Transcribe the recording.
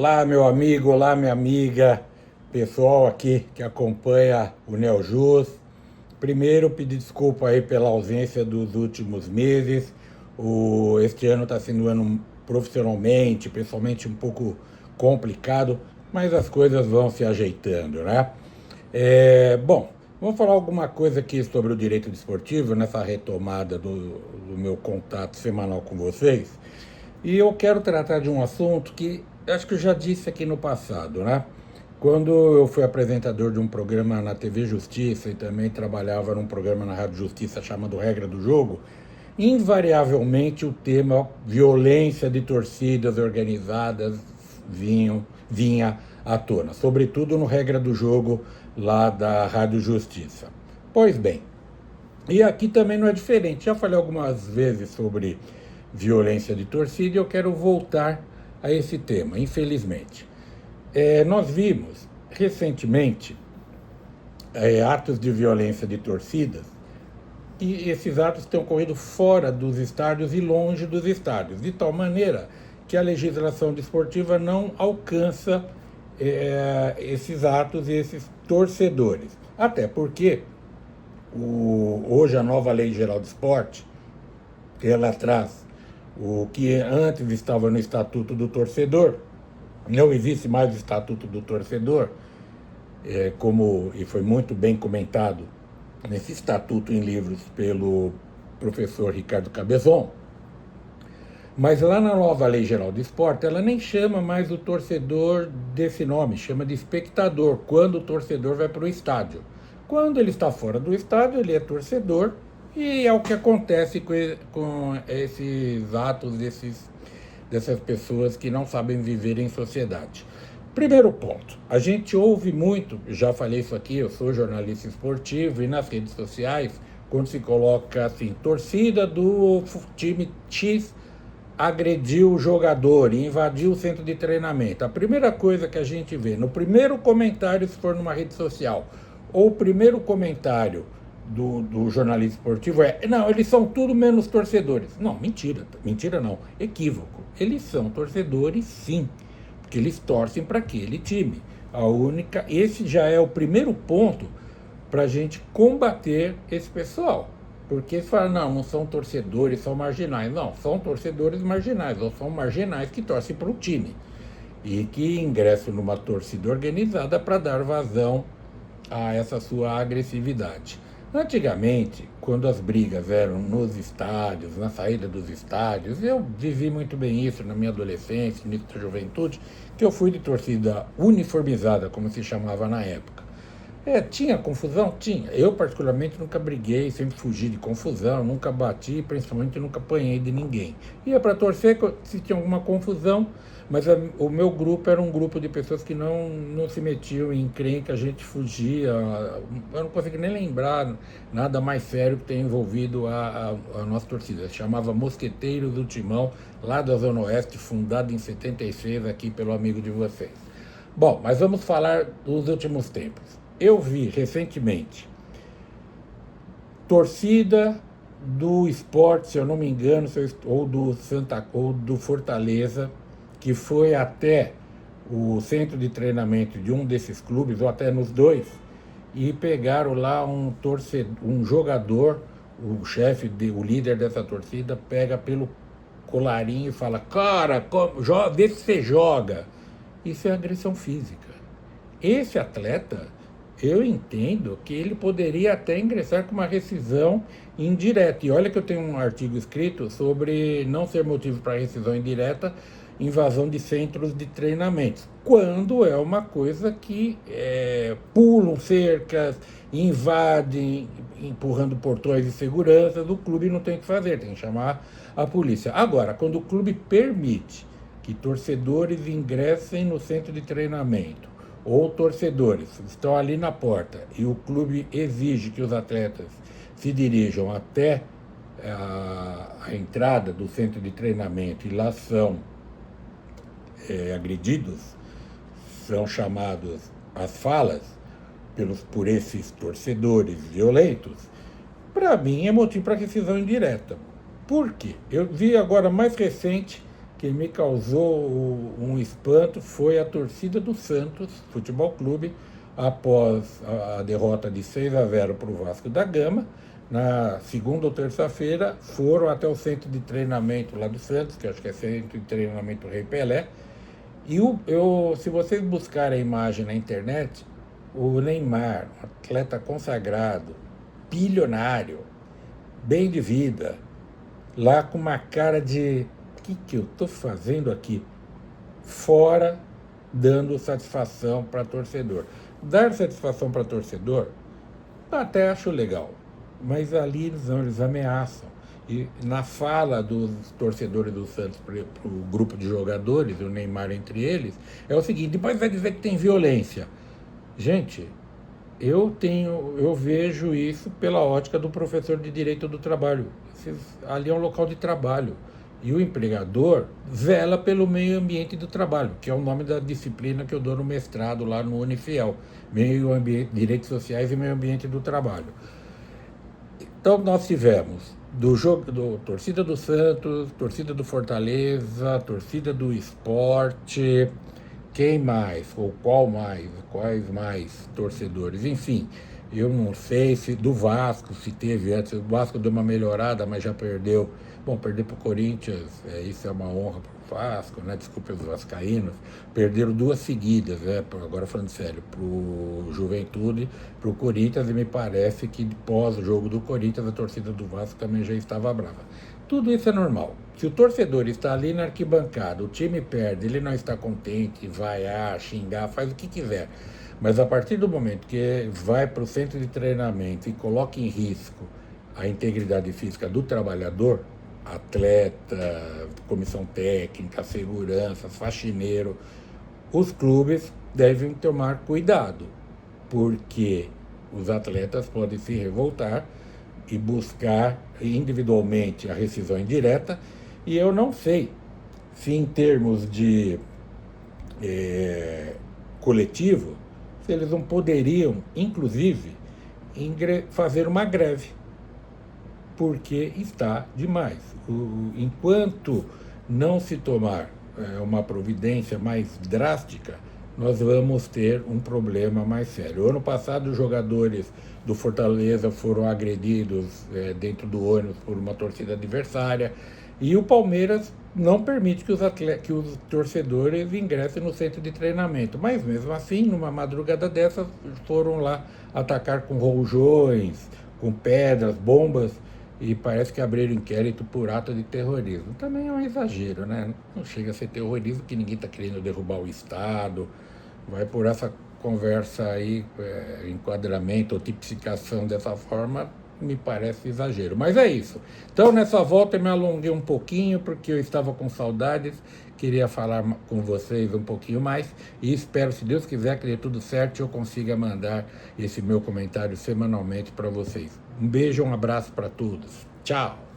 Olá, meu amigo, olá, minha amiga, pessoal aqui que acompanha o Neojus. Primeiro, pedir desculpa aí pela ausência dos últimos meses. Este ano está sendo um ano profissionalmente, pessoalmente um pouco complicado, mas as coisas vão se ajeitando, né? Bom, vamos falar alguma coisa aqui sobre o direito desportivo nessa retomada do meu contato semanal com vocês. E eu quero tratar de um assunto que acho que eu já disse aqui no passado, né? Quando eu fui apresentador de um programa na TV Justiça e também trabalhava num programa na Rádio Justiça chamado Regra do Jogo, invariavelmente o tema violência de torcidas organizadas vinha à tona, sobretudo no Regra do Jogo lá da Rádio Justiça. Pois bem, e aqui também não é diferente. Já falei algumas vezes sobre violência de torcida e eu quero voltar a esse tema, infelizmente. Nós vimos recentemente atos de violência de torcidas e esses atos têm ocorrido fora dos estádios e longe dos estádios, de tal maneira que a legislação desportiva não alcança esses atos e esses torcedores. Até porque hoje a nova Lei Geral do Esporte, ela traz o que antes estava no Estatuto do Torcedor. Não existe mais o Estatuto do Torcedor, e foi muito bem comentado nesse estatuto em livros pelo professor Ricardo Cabezon. Mas lá na nova Lei Geral do Esporte, ela nem chama mais o torcedor desse nome, chama de espectador, quando o torcedor vai para o estádio. Quando ele está fora do estádio, ele é torcedor, e é o que acontece com esses atos dessas pessoas que não sabem viver em sociedade. Primeiro ponto, a gente ouve muito, já falei isso aqui, eu sou jornalista esportivo, e nas redes sociais, quando se coloca assim, torcida do time X agrediu o jogador e invadiu o centro de treinamento, a primeira coisa que a gente vê, no primeiro comentário, se for numa rede social, ou o primeiro comentário do jornalista esportivo não, eles são tudo menos torcedores. Não, mentira não, equívoco. Eles são torcedores sim, porque eles torcem para aquele time. Esse já é o primeiro ponto para a gente combater esse pessoal. Porque se fala, não são torcedores, são marginais. Não, são torcedores marginais, ou são marginais que torcem para o time. E que ingressam numa torcida organizada para dar vazão a essa sua agressividade. Antigamente, quando as brigas eram nos estádios, na saída dos estádios, eu vivi muito bem isso na minha adolescência, início da juventude, que eu fui de torcida uniformizada, como se chamava na época. Tinha confusão? Tinha. Eu, particularmente, nunca briguei, sempre fugi de confusão, nunca bati, principalmente nunca apanhei de ninguém. Ia para torcer se tinha alguma confusão, mas o meu grupo era um grupo de pessoas que não se metiam em encrenca, a gente fugia. Eu não consigo nem lembrar nada mais sério que tenha envolvido a nossa torcida. Se chamava Mosqueteiros do Timão, lá da Zona Oeste, fundada em 76, aqui pelo amigo de vocês. Bom, mas vamos falar dos últimos tempos. Eu vi recentemente torcida do Sport, se eu não me engano, ou do Fortaleza, que foi até o centro de treinamento de um desses clubes, ou até nos dois, e pegaram lá um jogador, o líder dessa torcida, pega pelo colarinho e fala, cara, vê se você joga. Isso é agressão física. Esse atleta, eu entendo que ele poderia até ingressar com uma rescisão indireta. E olha que eu tenho um artigo escrito sobre não ser motivo para rescisão indireta, invasão de centros de treinamento. Quando é uma coisa que pulam cercas, invadem, empurrando portões de segurança, o clube não tem o que fazer, tem que chamar a polícia. Agora, quando o clube permite que torcedores ingressem no centro de treinamento, ou torcedores estão ali na porta e o clube exige que os atletas se dirijam até a entrada do centro de treinamento e lá são agredidos, são chamados às falas por esses torcedores violentos, para mim é motivo para rescisão indireta. Por quê? Eu vi agora mais recente quem me causou um espanto foi a torcida do Santos Futebol Clube, após a derrota de 6-0 para o Vasco da Gama. Na segunda ou terça-feira, foram até o centro de treinamento lá do Santos, que acho que é centro de treinamento Rei Pelé. E se vocês buscarem a imagem na internet, o Neymar, um atleta consagrado, bilionário, bem de vida, lá com uma cara de: o que eu estou fazendo aqui? Fora, dando satisfação para torcedor. Dar satisfação para torcedor, até acho legal, mas ali eles ameaçam. E na fala dos torcedores do Santos para o grupo de jogadores, o Neymar entre eles, é o seguinte: depois vai dizer que tem violência. Gente, eu vejo isso pela ótica do professor de Direito do Trabalho. Ali é um local de trabalho. E o empregador vela pelo meio ambiente do trabalho, que é o nome da disciplina que eu dou no mestrado lá no Unifiel, meio ambiente, direitos sociais e meio ambiente do trabalho. Então nós tivemos torcida do Santos, torcida do Fortaleza, torcida do Sport, quem mais, ou quais mais torcedores, enfim. Eu não sei se do Vasco, se teve antes. O Vasco deu uma melhorada, mas já perdeu. Bom, perder para o Corinthians, isso é uma honra para o Vasco, né? Desculpe os vascaínos. Perderam 2 seguidas, né? Agora falando sério, para o Juventude, para o Corinthians, e me parece que pós o jogo do Corinthians, a torcida do Vasco também já estava brava. Tudo isso é normal. Se o torcedor está ali na arquibancada, o time perde, ele não está contente, vaiar, xingar, faz o que quiser. Mas a partir do momento que vai para o centro de treinamento e coloca em risco a integridade física do trabalhador, atleta, comissão técnica, segurança, faxineiro, os clubes devem tomar cuidado, porque os atletas podem se revoltar e buscar individualmente a rescisão indireta, e eu não sei se em termos de coletivo, se eles não poderiam, inclusive, fazer uma greve, porque está demais. Enquanto não se tomar uma providência mais drástica, nós vamos ter um problema mais sério. Ano passado, os jogadores do Fortaleza foram agredidos dentro do ônibus por uma torcida adversária, e o Palmeiras não permite que os torcedores ingressem no centro de treinamento. Mas, mesmo assim, numa madrugada dessas, foram lá atacar com rojões, com pedras, bombas, e parece que abriram inquérito por ato de terrorismo. Também é um exagero, né? Não chega a ser terrorismo, que ninguém está querendo derrubar o Estado. Vai por essa conversa aí, enquadramento ou tipificação dessa forma, me parece exagero. Mas é isso. Então, nessa volta, eu me alonguei um pouquinho, porque eu estava com saudades, queria falar com vocês um pouquinho mais, e espero, se Deus quiser, que dê tudo certo e eu consiga mandar esse meu comentário semanalmente para vocês. Um beijo, um abraço para todos. Tchau!